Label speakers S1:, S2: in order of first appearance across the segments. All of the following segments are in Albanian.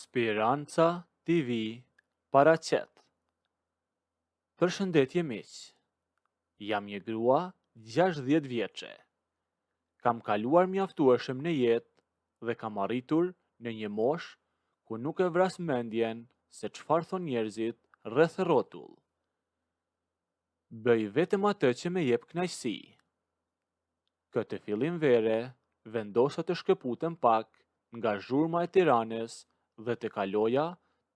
S1: Speranca TV paraqet. Përshëndetje miq. Jam një grua 60 vjeçe. Kam kaluar mjaftueshëm në jetë dhe kam arritur në një moshë ku nuk e vras mendjen se çfarë thon njerëzit rreth rrotull. Bëj vetëm atë që më jep kënaqësi. Këtë fillim vere vendosa të shkëputem pak nga zhurma e Tiranës dhe të kaloja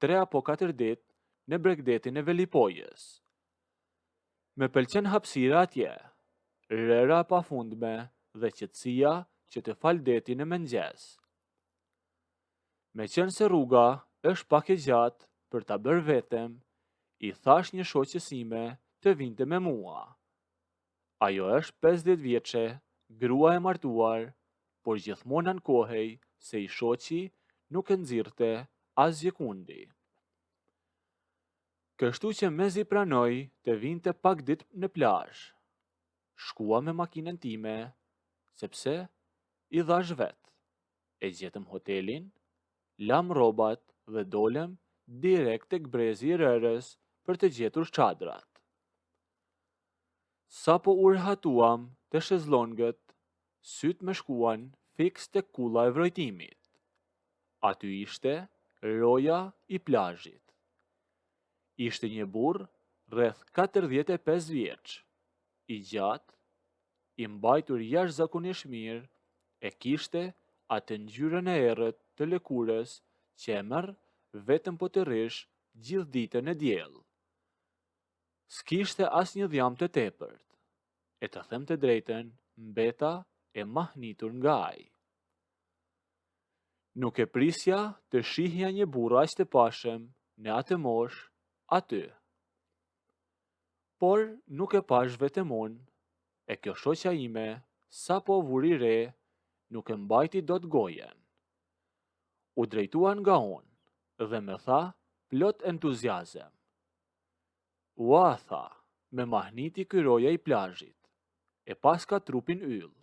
S1: 3 apo 4 ditë në Bregdetin e Velipojës. Me pëlqen hapësira atje, rëra e pafundme dhe qetësia që të fal deti në mëngjes. Me qenë se rruga është pak e gjatë për ta bërë vetëm, i thash një shoqes sime të vinte me mua. Ajo është 50 vjeçe, grua e martuar, por gjithmonë ankohej se i shoqi nuk e nxirrte asgjë kundi. Kështu që mezi pranoj të vinte pak ditë në plazh. Shkua me makinën time, sepse i dhash vetë. E gjetëm hotelin, lam rrobat dhe dolëm direkt tek brezi i rërës për të gjetur çadrat. Sa po urhatuam të shezlongët, syt më shkuan fiks tek kulla e vrojtimit. Aty ishte roja i plazhit. Ishte një burr rreth 45 vjeç, i gjatë, i mbajtur jashtëzakonisht mirë, e kishte atë ngjyrën e errët të lëkurës që e merr vetëm po të rish gjithë ditën në diell. S'kishte asnjë dhjam të tepërt. E të them të drejtën, mbeta e mahnitur nga ai. Nuk e prisja të shihja një burr aq të pashëm në atë moshë aty. Por nuk e pash vetëm unë, e kjo shoqja ime, sa po vuri re, nuk e mbajti dot gojen. U drejtua nga unë dhe më tha plot entuziazëm. Ua, tha, me mahniti ky roja i plazhit, e pas ka trupin yll.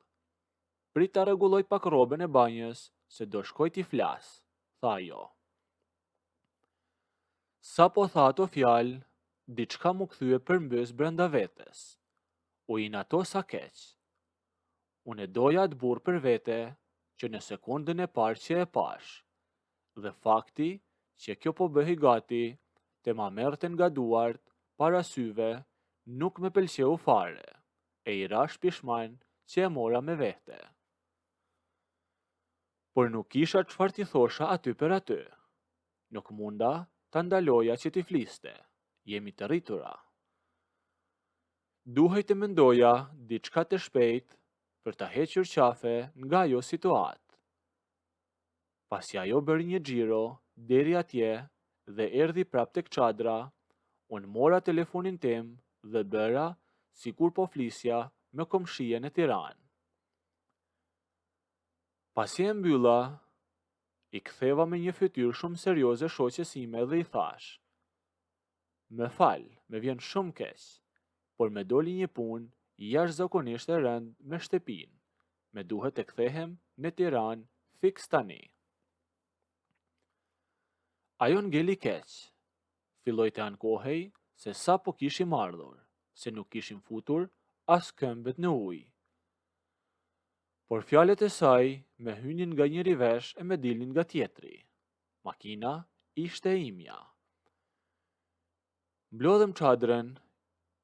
S1: Prit ta rregulloj pak rroben e banjës, se do shkoj t'i flas, tha ajo. Sa po tha ato fjalë, diçka mu kthye përmbys brenda vetes. U inato sa keq. Unë e doja atë burr për vete, që në sekondën e parë që e pash, dhe fakti që kjo po bëhej gati, të ma merrte nga duart, para syve, nuk me pëlqeu fare, e i rash pishman që e mora me vete. Por nuk kisha çfarë t'i thosha aty për aty. Nuk munda ta ndaloja që t'i fliste. Jemi të rritura. Duhej të mendoja diçka të shpejt për ta hequr qafe nga ajo situatë. Pasi ajo bëri një xhiro deri atje dhe erdhi prap tek çadra, unë mora telefonin tim dhe bëra sikur po flisja me komshien e Tiranë. Pasi e mbylla, i ktheva me një fytyrë shumë serioze shoqes sime dhe i thash: "Me fal, me vjen shumë keq, por me doli një punë jashtëzakonisht e rëndë me shtëpinë, me duhet të kthehem në Tiranë fiks tani." Ajo ngeli keq, filloi të ankohej se sa po kishim ardhur, se nuk kishim futur as këmbët në ujë. Por fjalët e saj me hynin nga njëri vesh e me dilnin nga tjetri. Makina ishte e imja. Mblodhem çadrën,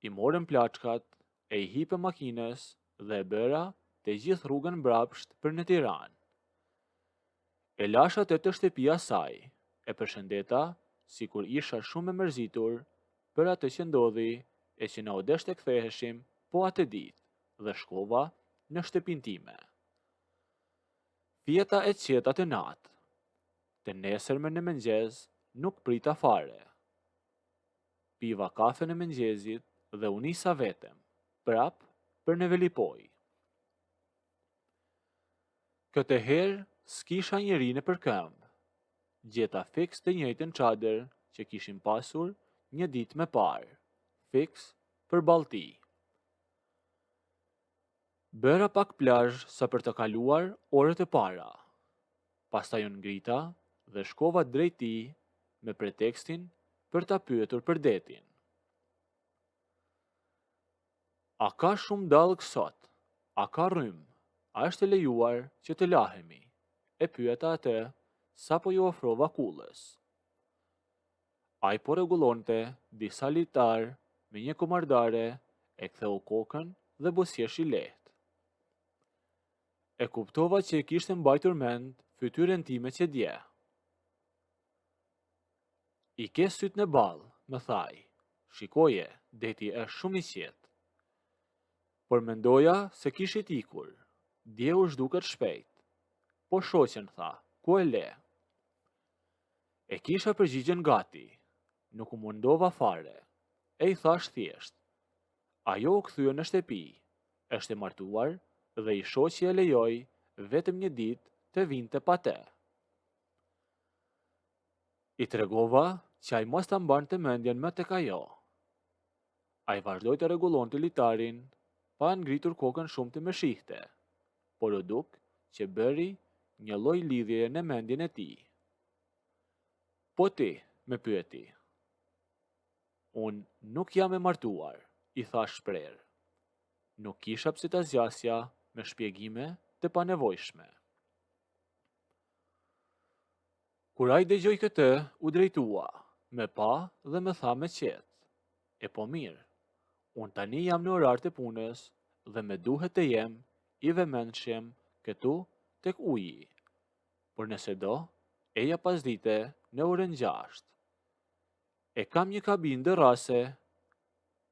S1: i morëm plaçkat, e i hipëm makinës dhe e bëra të gjithë rrugën mbrapsht për në Tiranë. E lash atë të shtëpia saj, e përshëndeta sikur isha shumë e mërzitur për atë që ndodhi e që na u desh të ktheheshim po atë ditë dhe shkova në shtëpinë time. Fjeta e qeta të natë. Të nesërmen në mëngjes nuk prita fare. Piva kafe në mëngjesit dhe u nisa vetëm, prap për në Velipoj. Këtë herë s'kisha njeri në përkëmbë. Gjeta fiks të njëjtën çadër që kishim pasur një ditë më parë, fiks për ballti. Bëra pak plazh sa për të kaluar orët e para. Pastaj unë ngrita dhe shkova drejt tij me pretekstin për ta pyetur për detin. A ka shumë dallë sot? A ka rrym? A është e lejuar që të lahemi? E pyeta atë, sa po ju ofrova kullës. Ai po rregullonte disa litar me një komardare, e ktheu kokën dhe bosjeshi lehtë. E kuptova që e kishte mbajtur mend fytyrën time që dje. I ke syt në ballë, më thaj. Shikoje, deti është shumë i qetë. Por mendoja se kishit ikur. Dje u zhduket shpejt. Po shoqen, tha, ku e le? E kisha përgjigjen gati. Nuk u mundova fare. E i thash thjesht. Ajo u kthye në shtëpi. Është e martuar dhe i shoqi e lejoi vetëm një ditë të vinte pa te. I tregova që ai mos ta mbante mendjen më tek ajo. Ai vazhdoi të rregullonte litarin, pa ngritur kokën shumë të më shihte, por u duk që bëri një lloj lidhjeje në mendjen e tij. Po ti, me pyeti. Unë nuk jam e martuar, i thash shprehur. Nuk kisha pse ta zgjasja me shpjegime të panevojshme. Kur ai dëgjoi këtë, u drejtua, me pa dhe më tha me qetë. E po mirë, unë tani jam në orar të punës dhe me duhet të jem i vëmendshëm këtu tek uji. Por nëse do, eja pas dite në orën 6. E kam një kabinë dërrase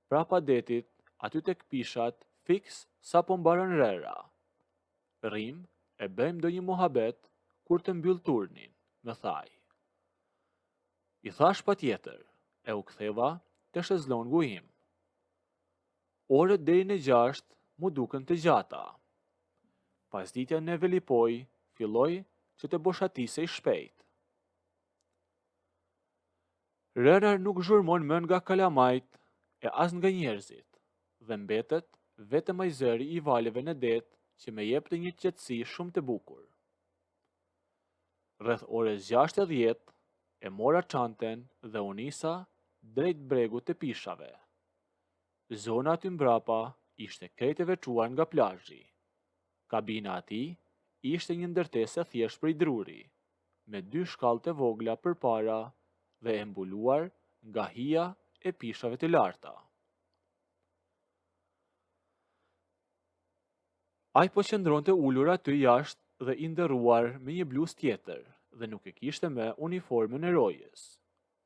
S1: prapa detit aty tek pishat fiks sa po mbaron rera. Rrim e bëjmë ndonjë muhabet kur të mbyll turnin, më thaj. I thash patjetër, e u ktheva te shezlongu im. Orët deri në 6 mu duken të gjata. Pasditja në velipoj, filloi që të boshatisej shpejt. Rëra nuk zhurmon më nga kalamajt e as nga njerëzit, dhe mbetet vetëm ai zëri i valeve në det që më jepte një qetësi shumë të bukur. Rreth orës 6:10 e mora çanten dhe u nisa drejt bregut të pishave. Zona aty mbrapa ishte krejt e veçuar nga plazhi. Kabina atij ishte një ndërtesë thjesht prej druri, me 2 shkallë të vogla përpara dhe e mbuluar nga hija e pishave të larta. Ai po qëndronte ulur aty jashtë dhe i ndërruar me një bluzë tjetër dhe nuk e kishte me uniformën e rojës.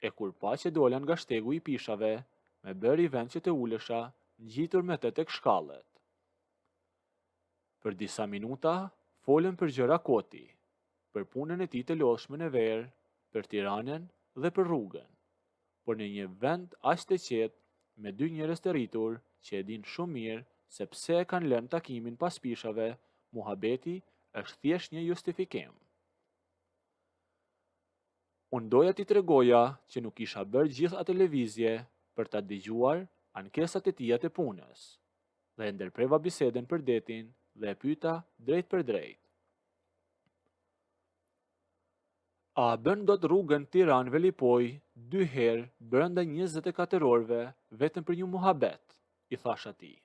S1: E kur pa që dola nga shtegu i pishave, me bëri vend që të ulesha, ngjitur me të tek shkallët. Për disa minuta, folën për gjëra koti, për punën e tij të lodhshme në verë, për Tiranën dhe për rrugën, por në një vend aq të qetë, me 2 njerëz të rritur që e din shumë mirë se pse e kanë lënë takimin pas pishave, muhabeti është thjesht një justifikim. Unë doja t'i tregoja që nuk isha bërë gjithë atë lëvizje për ta dëgjuar ankesat e tija të punës, dhe e ndërpreva biseden për detin dhe e pyeta drejt për drejt. A bën dot rrugën Tiranë-Velipoj 2 herë brenda 24 orëve vetëm për një muhabet, i thash atij.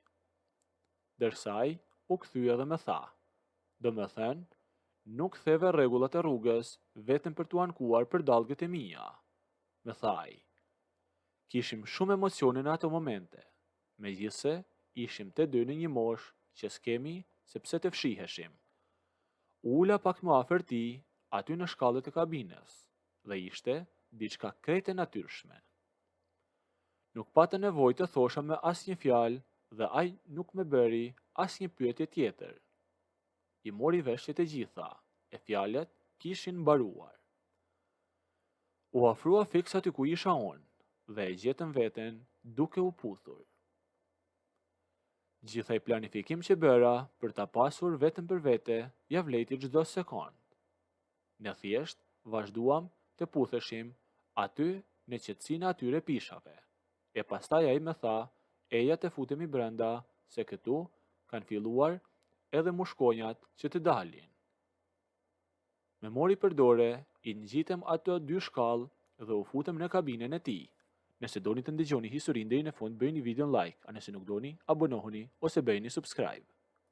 S1: Dërsa ai u kthye dhe më tha, domethënë, nuk theve rregullat e rrugës vetëm për t'u ankuar për dallgët e mia, më tha ai. Kishim shumë emocione në ato momente, megjithse ishim të dy në një moshë që s'kemi sepse të fshiheshim. Ula pak më afër tij, aty në shkallët e kabinës, dhe ishte diçka krejt e natyrshme. Nuk pata nevojë të thosha me asnjë fjalë dhe ai nuk më bëri asnjë pyetje tjetër. I mori vesh që të gjitha, e fjalët kishin mbaruar. U afrua fiks aty ku isha unë, dhe e gjetëm veten duke u puthur. Gjithaj planifikim që bëra për ta pasur vetëm për vete, ja vleti çdo sekond. Ne thjesht vazhduam të putheshim aty në qetësinë atyre pishave. E pastaj ai më tha, eja të futemi brenda, se këtu kanë filluar edhe mushkonjat që të dalin. Me mori për dore i ngjitëm ato 2 shkallë dhe u futëm në kabinën e tij. Nëse doni të ndëgjoni historinë deri në fund, bëjeni videon like, a nëse nuk doni, abonohuni ose bëjeni subscribe.